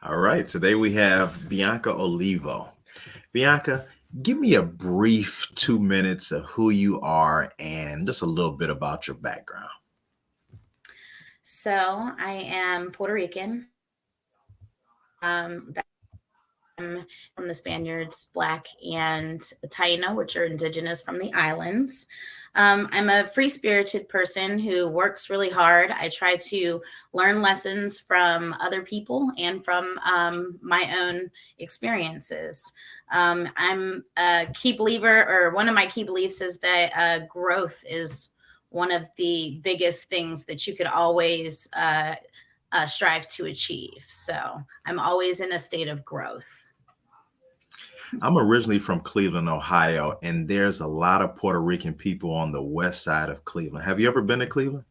All right, today we have Bianca Olivo. Bianca, give me a brief 2 minutes of who you are and just a little bit about your background. So I am Puerto Rican. That I'm from the Spaniards, Black and Taino, which are indigenous from the islands. I'm a free spirited person who works really hard. I try to learn lessons from other people and from my own experiences. I'm a key believer, or one of my key beliefs is that growth is one of the biggest things that you could always strive to achieve. So I'm always in a state of growth. I'm originally from Cleveland, Ohio, and there's a lot of Puerto Rican people on the west side of Cleveland. Have you ever been to Cleveland?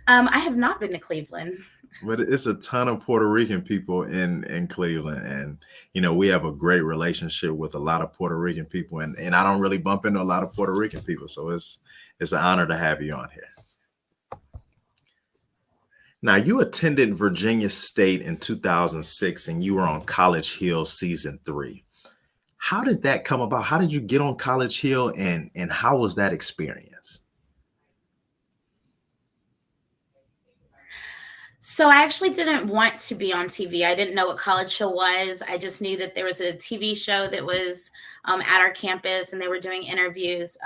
I have not been to Cleveland. But it's a ton of Puerto Rican people in Cleveland, and we have a great relationship with a lot of Puerto Rican people, and I don't really bump into a lot of Puerto Rican people, so it's an honor to have you on here. Now, you attended Virginia State in 2006, and you were on College Hill season three. How did that come about? How did you get on College Hill, and how was that experience? So I actually didn't want to be on TV. I didn't know what College Hill was. I just knew that there was a TV show that was at our campus, and they were doing interviews.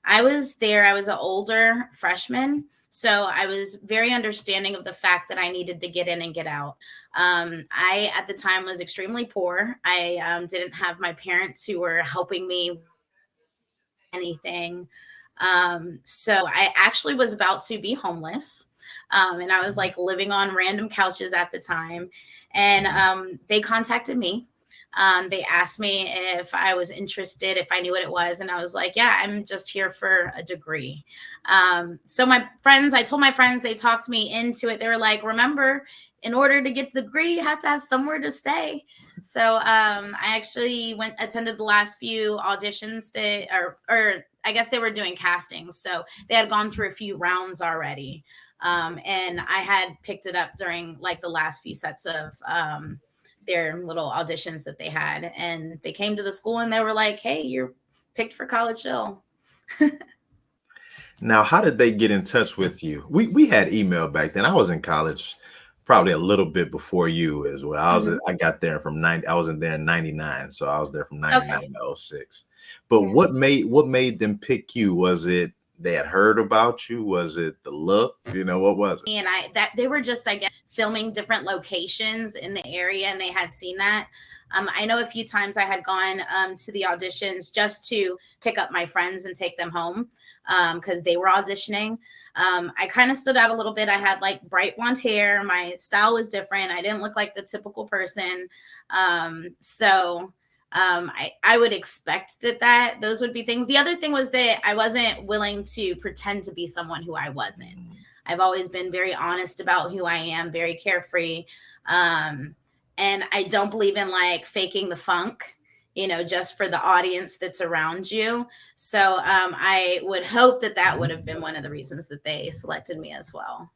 I was there. I was an older freshman, so I was very understanding of the fact that I needed to get in and get out. I, at the time, was extremely poor. I didn't have my parents who were helping me anything. So I actually was about to be homeless. And I was like living on random couches at the time. And they contacted me. They asked me if I was interested, if I knew what it was. And I was like, yeah, I'm just here for a degree. So I told my friends, they talked me into it. They were like, remember, in order to get the degree, you have to have somewhere to stay. So I actually attended the last few auditions or I guess they were doing castings. So they had gone through a few rounds already. And I had picked it up during like the last few sets of their little auditions that they had. And they came to the school and they were like, hey, you're picked for College Hill. Now, how did they get in touch with you? We had email back then. I was in college probably a little bit before you as well. Mhm. I got there from 90. I was in there in 99, so I was there from Okay. 99 to '06. But Yeah. what made them pick you? Was it they had heard about you? Was it the look? What was it? And they were just, I guess, filming different locations in the area, and they had seen that. I know a few times I had gone to the auditions just to pick up my friends and take them home because they were auditioning. I kind of stood out a little bit. I had like bright blonde hair. My style was different. I didn't look like the typical person. I would expect that those would be things. The other thing was that I wasn't willing to pretend to be someone who I wasn't. I've always been very honest about who I am, very carefree. And I don't believe in like faking the funk, just for the audience that's around you. So I would hope that would have been one of the reasons that they selected me as well.